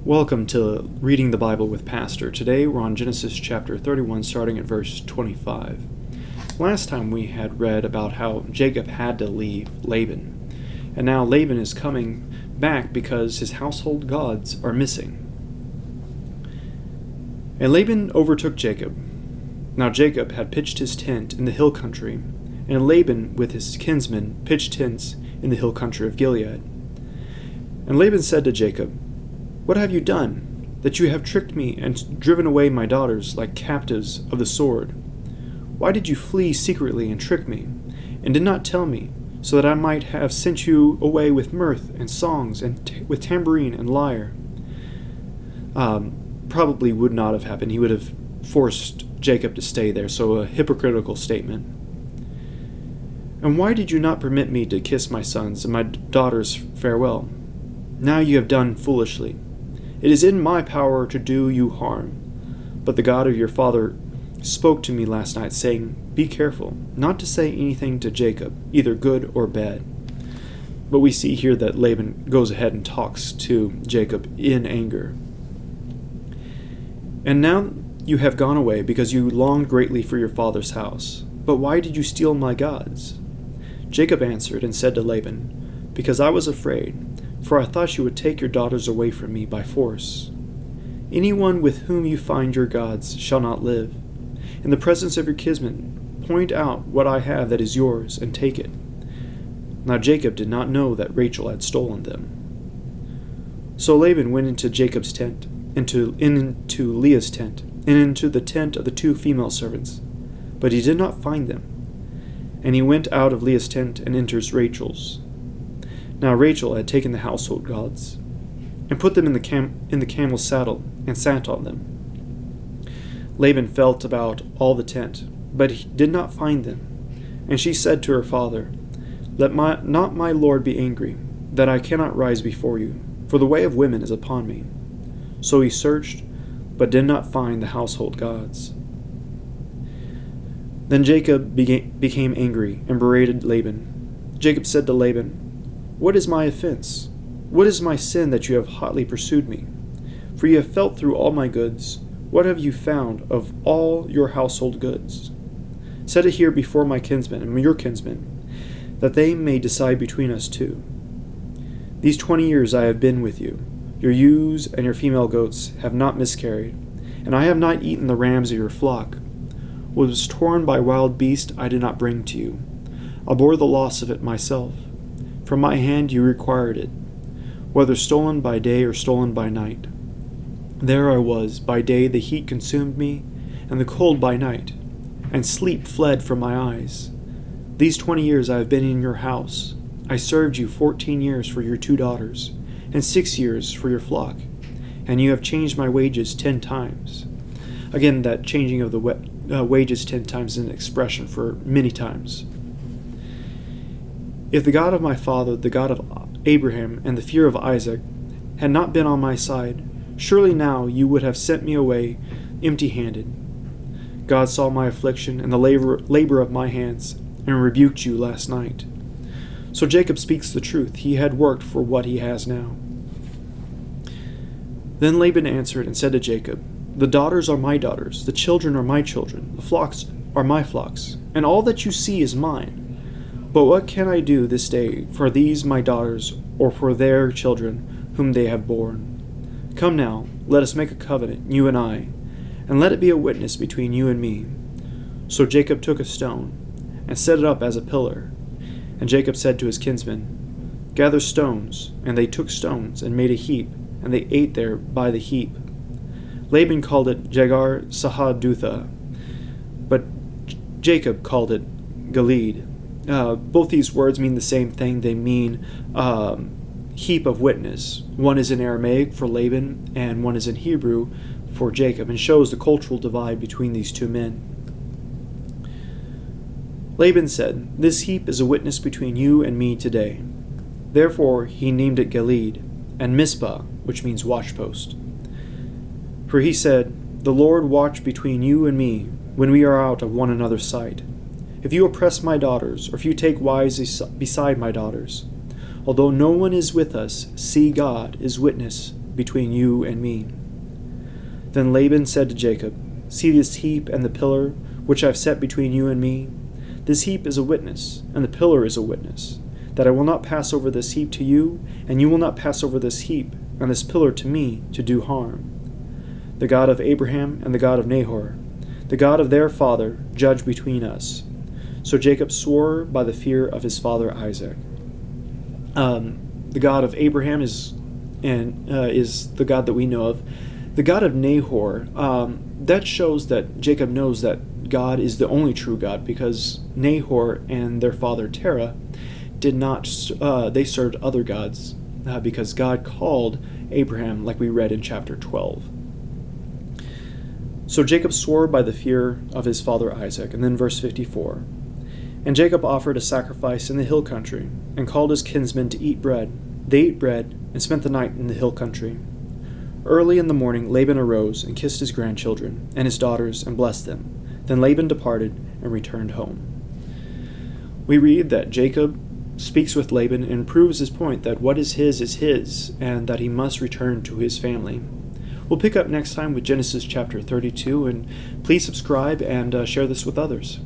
Welcome to Reading the Bible with Pastor. Today we're on Genesis chapter 31, starting at verse 25. Last time we had read about how Jacob had to leave Laban, and now Laban is coming back because his household gods are missing. And Laban overtook Jacob. Now Jacob had pitched his tent in the hill country, and Laban with his kinsmen pitched tents in the hill country of Gilead. And Laban said to Jacob, "What have you done, that you have tricked me and driven away my daughters like captives of the sword? Why did you flee secretly and trick me, and did not tell me, so that I might have sent you away with mirth and songs and with tambourine and lyre?" Probably would not have happened. He would have forced Jacob to stay there, so a hypocritical statement. "And why did you not permit me to kiss my sons and my daughters farewell? Now you have done foolishly. It is in my power to do you harm. But the God of your father spoke to me last night, saying, 'Be careful not to say anything to Jacob, either good or bad.'" But we see here that Laban goes ahead and talks to Jacob in anger. "And now you have gone away because you longed greatly for your father's house. But why did you steal my gods?" Jacob answered and said to Laban, "Because I was afraid, for I thought you would take your daughters away from me by force. Anyone with whom you find your gods shall not live. In the presence of your kinsmen, point out what I have that is yours, and take it." Now Jacob did not know that Rachel had stolen them. So Laban went into Jacob's tent, into Leah's tent, and into the tent of the two female servants, but he did not find them. And he went out of Leah's tent and enters Rachel's. Now Rachel had taken the household gods, and put them in the camel's saddle, and sat on them. Laban felt about all the tent, but he did not find them. And she said to her father, "Let not my lord be angry, that I cannot rise before you, for the way of women is upon me." So he searched, but did not find the household gods. Then Jacob became angry and berated Laban. Jacob said to Laban, "What is my offense? What is my sin that you have hotly pursued me? For you have felt through all my goods. What have you found of all your household goods? Set it here before my kinsmen and your kinsmen, that they may decide between us two. These 20 years I have been with you. Your ewes and your female goats have not miscarried, and I have not eaten the rams of your flock. What was torn by wild beast I did not bring to you. I bore the loss of it myself. From my hand you required it, whether stolen by day or stolen by night. There I was, by day the heat consumed me, and the cold by night, and sleep fled from my eyes. These 20 years I have been in your house. I served you 14 years for your 2 daughters, and 6 years for your flock, and you have changed my wages 10 times. Again, that changing of the wages 10 times is an expression for many times. If the God of my father, the God of Abraham, and the fear of Isaac had not been on my side, surely now you would have sent me away empty-handed. God saw my affliction and the labor of my hands, and rebuked you last night." So Jacob speaks the truth. He had worked for what he has now. Then Laban answered and said to Jacob, "The daughters are my daughters, the children are my children, the flocks are my flocks, and all that you see is mine. But what can I do this day for these my daughters, or for their children whom they have borne? Come now, let us make a covenant, you and I, and let it be a witness between you and me." So Jacob took a stone, and set it up as a pillar. And Jacob said to his kinsmen, "Gather stones." And they took stones, and made a heap, and they ate there by the heap. Laban called it Jagar Sahadutha, but Jacob called it Gilead. Both these words mean the same thing. They mean heap of witness. One is in Aramaic for Laban, and one is in Hebrew for Jacob, and shows the cultural divide between these two men. Laban said, "This heap is a witness between you and me today." Therefore he named it Gilead, and Mizpah, which means watchpost. For he said, "The Lord watch between you and me when we are out of one another's sight. If you oppress my daughters, or if you take wives beside my daughters, although no one is with us, see, God is witness between you and me." Then Laban said to Jacob, "See this heap and the pillar which I have set between you and me? This heap is a witness, and the pillar is a witness, that I will not pass over this heap to you, and you will not pass over this heap and this pillar to me to do harm. The God of Abraham and the God of Nahor, the God of their father, judge between us." So Jacob swore by the fear of his father Isaac. The God of Abraham is the God that we know of. The God of Nahor, that shows that Jacob knows that God is the only true God, because Nahor and their father Terah did not. They served other gods because God called Abraham, like we read in chapter 12. So Jacob swore by the fear of his father Isaac. And then verse 54. And Jacob offered a sacrifice in the hill country, and called his kinsmen to eat bread. They ate bread, and spent the night in the hill country. Early in the morning Laban arose, and kissed his grandchildren, and his daughters, and blessed them. Then Laban departed, and returned home. We read that Jacob speaks with Laban, and proves his point that what is his, and that he must return to his family. We'll pick up next time with Genesis chapter 32, and please subscribe and share this with others.